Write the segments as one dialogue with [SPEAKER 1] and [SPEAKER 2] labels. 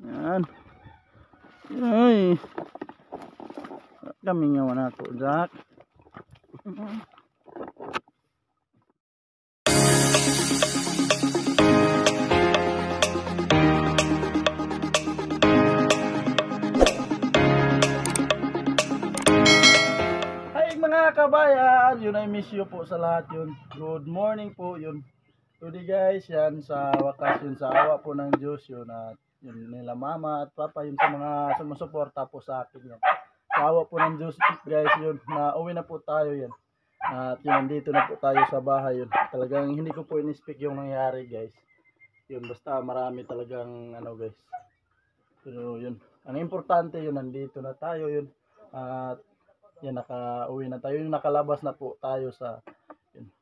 [SPEAKER 1] Yan. Ay. Kami nga na to, Jack. Mga kabayan, yun, I miss you po sa lahat yun. Good morning po yun. Today guys, yan sa wakas yun, sa awa po ng Diyos yun, at yun nila mama at papa yun, sa mga sumusuporta po sa akin yan. Sa awa po ng Diyos guys yun, na uwi na po tayo yan. At yun, nandito na po tayo sa bahay yun. Talagang hindi ko po in-speak yung nangyari guys. Yun, basta marami talagang ano guys. Pero yun, ang importante yun, nandito na tayo yun. At yan, naka-uwi na tayo, yung nakalabas na po tayo sa yun.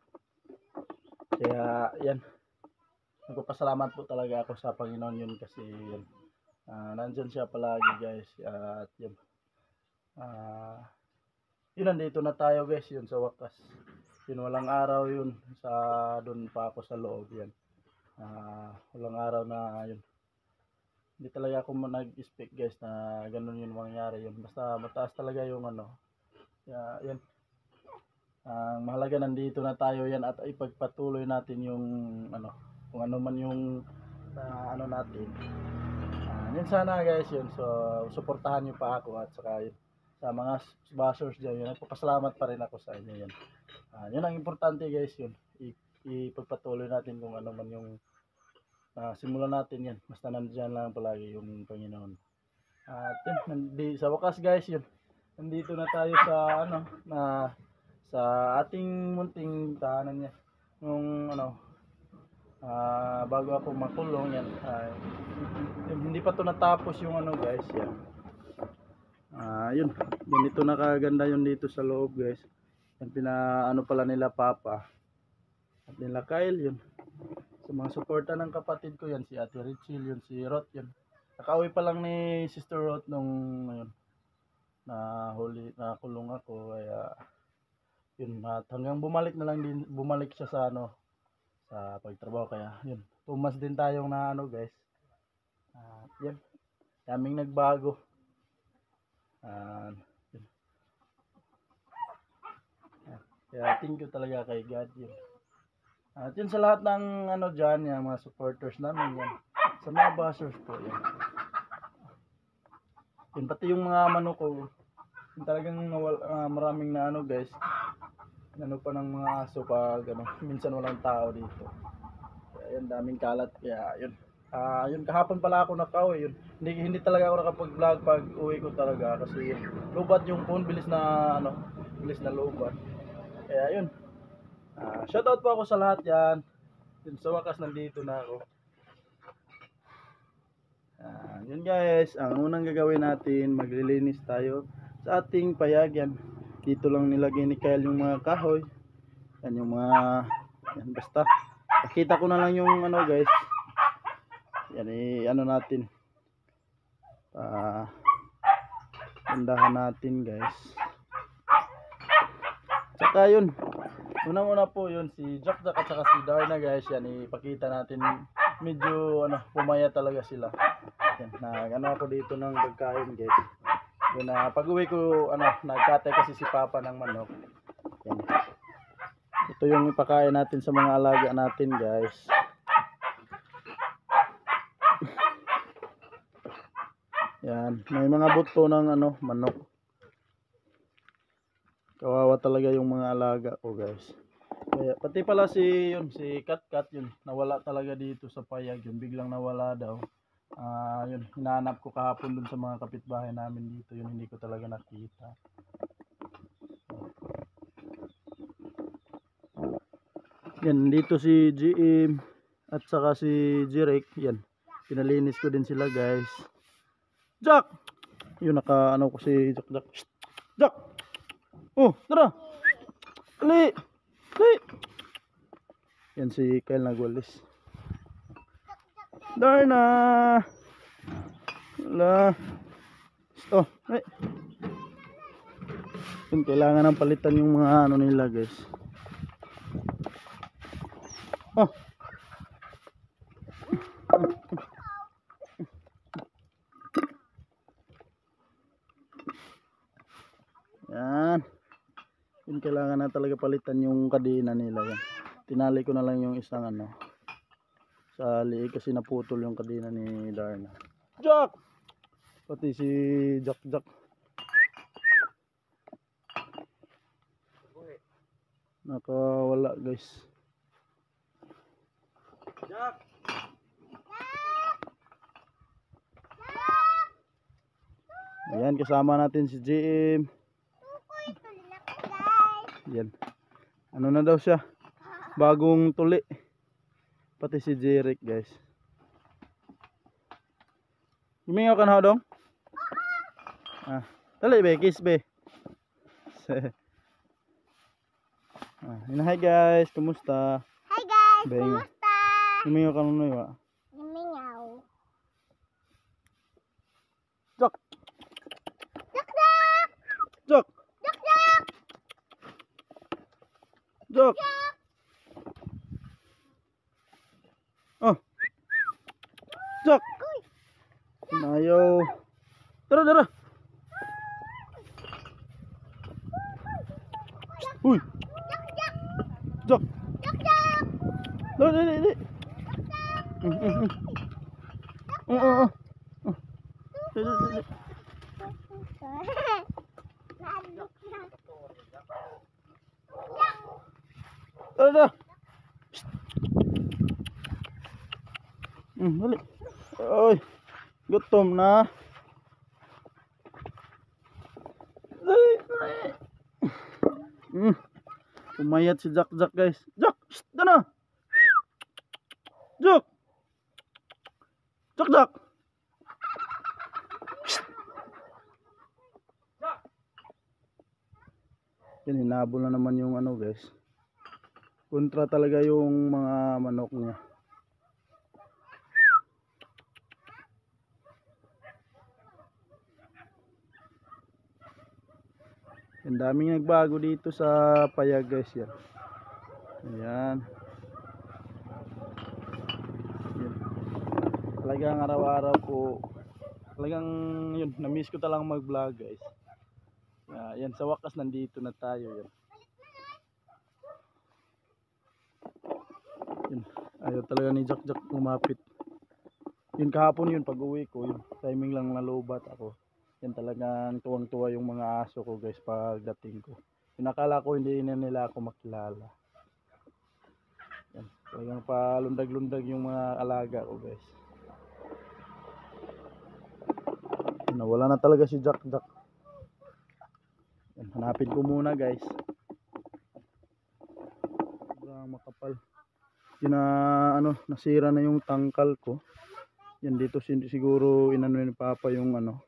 [SPEAKER 1] Kaya yan, nagpapasalamat po talaga ako sa Panginoon yun, kasi yun, nandyan siya palagi guys. At yun, yun, nandito na tayo guys yun, sa wakas yun. Walang araw yun, sa doon pa ako sa loob yan. Walang araw na yun, hindi talaga ako nag-speak guys na ganun yun mangyari yun. Basta mataas talaga yung ano. Yan. Mahalaga nandito na tayo yan, at ipagpatuloy natin yung ano, kung ano man yung ano natin. Yun sana guys yun. So suportahan niyo pa ako, at saka yun, sa mga sponsors dyan yun, nagpapasalamat pa rin ako sa inyo yan. Yun ang importante guys yun. Ipagpatuloy natin kung ano man yung simulan natin yan. Basta nandiyan lang palagi yung Panginoon. At yun, sa wakas guys yun, nandito na tayo sa ano, sa ating munting tahanan niya. Nung ano, bago ako makulong yan, hindi pa to natapos yung ano guys yan. Yun, ganito na kaganda yun dito sa loob guys. Yan, pinaano pala nila papa at nila Kyle yun. Sa mga suporta ng kapatid ko yan, si Ate Richel yun, si Roth yun. Nakauwi pa lang ni Sister Roth nung ngayon na kulong ako, kaya yun, at hanggang bumalik na lang din, bumalik siya sa ano, sa pagtrabaho. Kaya yun, tumas din tayong na ano guys. Yan, daming nagbago. Yun. Kaya thank you talaga kay God yun. At yun, sa lahat ng ano dyan, yung mga supporters namin yan, sa mga bashers po yan. Yun, pati yung mga manok ko, talagang maraming na ano guys, ano pa ng mga aso pag ano, minsan walang tao dito. Kaya yun, daming kalat. Kaya yun, yun, kahapon pala ako nakauwi yun. Hindi talaga ako nakapag-vlog pag uwi ko talaga, kasi yun, lubat yung phone, bilis na ano, bilis na lubat. Kaya yun, shoutout po ako sa lahat yan. Yun, sa wakas nandito na ako. Yun guys, ang unang gagawin natin, maglilinis tayo sa ating payag yan. Dito lang nilagay ni Kyle yung mga kahoy. Yan yung mga, yan, basta nakita ko na lang yung ano guys. Yan, ano natin, bandahan natin guys. Saka yun, unang-una po yun, si Jack at saka si Darna guys. Yan, ipakita natin, medyo ano, pumaya talaga sila. Yan, ano ako dito ng pagkain guys. Yun, pag uwi ko, ano, nagkatay kasi si papa ng manok. Yan, ito yung ipakain natin sa mga alaga natin guys. Yan, may mga buto ng ano, manok. Kawawa talaga yung mga alaga ko guys. Kaya pati pala si Kat yun, nawala talaga dito sa payag yun, biglang nawala daw. Yun, hinahanap ko kahapon dun sa mga kapitbahay namin dito, yun, hindi ko talaga nakita. Yan, dito si GM at saka si Jirek, yan, pinalinis ko din sila guys. Jack! Yun, naka ano ko si Jack. Jack! Oh, tara! Ali! Ali! Yan si Kyle nagwalis. Darna! Wala. Oh, ay. Yun, kailangan ng palitan yung mga ano nila guys. Oh. Yan, kailangan na talaga palitan yung kadena nila yan. Tinali ko na lang yung isang ano sa liig kasi naputol yung kadena ni Darna. Jack! Pati si Jack. Nakawala guys. Jack! Ayan, kasama natin si JM. Yan. Ano na daw siya? Bagong tuli. Pati si Jeric guys. Gumingaw ka na dong? Ah, dali be, kiss be. Hi guys, kumusta?
[SPEAKER 2] Hi guys,
[SPEAKER 1] Benga.
[SPEAKER 2] kumusta?
[SPEAKER 1] Gumingaw ka na ba?
[SPEAKER 2] Gumingaw.
[SPEAKER 1] Jack!
[SPEAKER 2] Jack!
[SPEAKER 1] Jack! Jack! Oh. Jack! Ayaw. Tara. Uy. Jack. Dali. Oh. Dali. Tara. Dali. Oy. Gutom na. Dali. Umayat si Jack guys. Jack, dana. Jack. Yan, hinabol na naman yung ano guys. Kontra talaga yung mga manok niya. Ang daming nagbago dito sa payag guys yan. Ayan. Talagang araw-araw ko talagang yun, na-miss ko talagang mag-vlog guys. Yan, sa wakas nandito na tayo yan. Yun, ayaw talaga ni Jack lumapit. Yun kahapon yun, pag uwi ko yun, timing lang nalobat ako. Yan, talagang tuwang-tuwa yung mga aso ko guys pagdating ko. Pinakala ko hindi na nila ako makilala. Yan, talagang palundag-lundag yung mga alaga ko guys. Nawala na talaga si Jack. Yan, hanapin ko muna guys. Sobrang makapal. Yun na ano, nasira na yung tangkal ko. Yan, dito siguro inano ni Papa yung ano.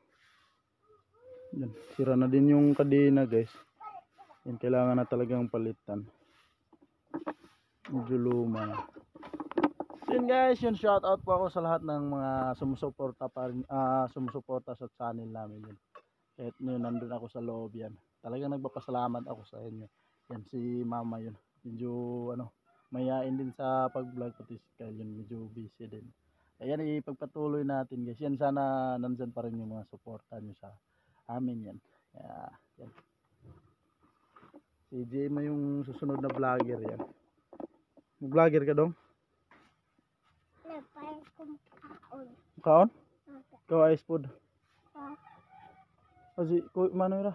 [SPEAKER 1] Yan, sira na din yung kadena guys. Yan, kailangan na talagang palitan. Medyo luma na. So yun guys, yun, shout out po ako sa lahat ng mga sumusuporta sumusuporta sa channel namin yun. Kahit yun, nandun ako sa loob yan. Talagang nagpapasalamat ako sa inyo. Yan, si Mama yun. Medyo ano, mayain din sa pag-vlog, pati yun, medyo busy din. Ayan, ipagpatuloy natin guys. Yan, sana nandyan pa rin yung mga suporta nyo sa amin yan. Yan. Si Jay mo yung susunod na vlogger yan. Vlogger ka dong?
[SPEAKER 2] Napay kong kaon.
[SPEAKER 1] Kaon? Ikaw ice food. Kasi ko mano ra.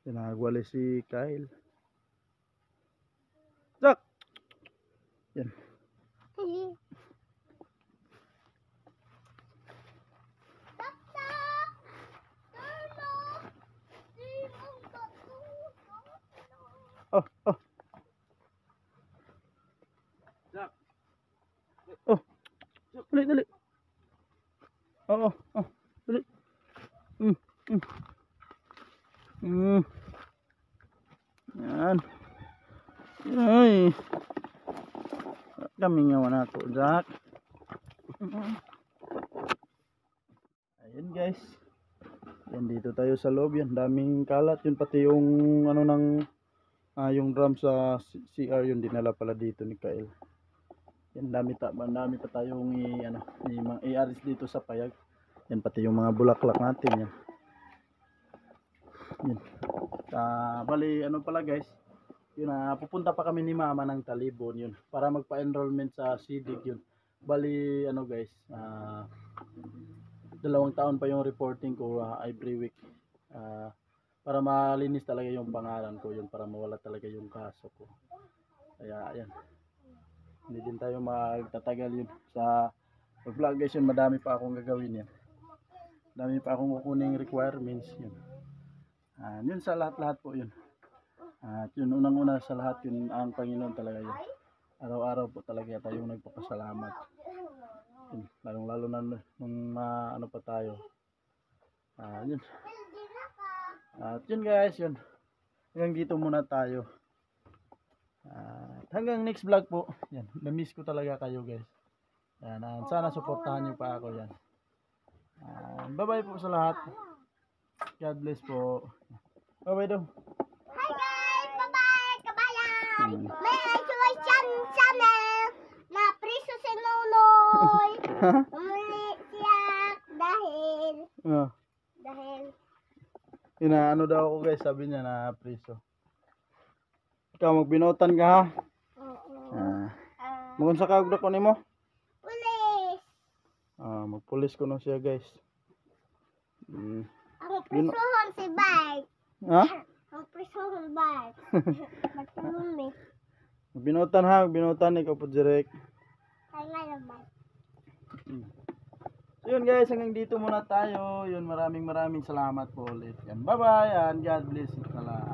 [SPEAKER 1] Tinagwali si Kyle. Jack. Yan. Oh. Jack. Oh. Dali. Oh. Dali. Yan. Ay. Kami nga na to, Jack. Ayun guys. Yan, dito tayo sa loob yan. Daming kalat yun, pati yung ano ng yung drum sa CR yun dinala pala dito ni Kyle. Yan, dami pa tayong mga i-aris dito sa payag. Yan, pati yung mga bulaklak natin yan. Yun. Bali, ano pala guys, yun pupunta pa kami ni mama ng Talibon yun para magpa-enrollment sa CDIG yun. Bali, ano guys, 2 taon pa yung reporting ko every week. Para malinis talaga yung pangalan ko yun, para mawala talaga yung kaso ko. Kaya ayan, hindi din tayo magtatagal yun sa vlog guys yun. Madami pa akong gagawin yan, dami pa akong kukuning requirements yun. Yun sa lahat-lahat po yun. At yun, unang-una sa lahat yun, ang Panginoon talaga yun. Araw-araw po talaga tayo nagpapasalamat. Yun, lalong-lalo na nung ano pa tayo. Yun. At yun guys, yun. Hanggang dito muna tayo. At hanggang next vlog po. Yan, na-miss ko talaga kayo guys. Yan, sana suportahan niyo pa ako yan. Bye-bye po sa lahat. God bless po. Bye-bye daw.
[SPEAKER 2] Hi guys! Bye-bye! Kabayan! May enjoy channel na priso si Nunoy. Umuli siya dahil
[SPEAKER 1] Ano daw ako guys, sabi niya na priso. Ikaw magbinotan ka ha? Magunsa ka og dako nimo?
[SPEAKER 2] pulis.
[SPEAKER 1] Magpulis ko na siya guys.
[SPEAKER 2] Ang prisuhon si Bike.
[SPEAKER 1] Ha?
[SPEAKER 2] Ang prisuhon Bike. Matulumi.
[SPEAKER 1] Magbinotan ha, magbinotan ikaw po direct.
[SPEAKER 2] Kaya nga naman.
[SPEAKER 1] So yun guys, hanggang dito muna tayo. Yun, maraming salamat po ulit. Yan, bye-bye and God bless you sa lahat.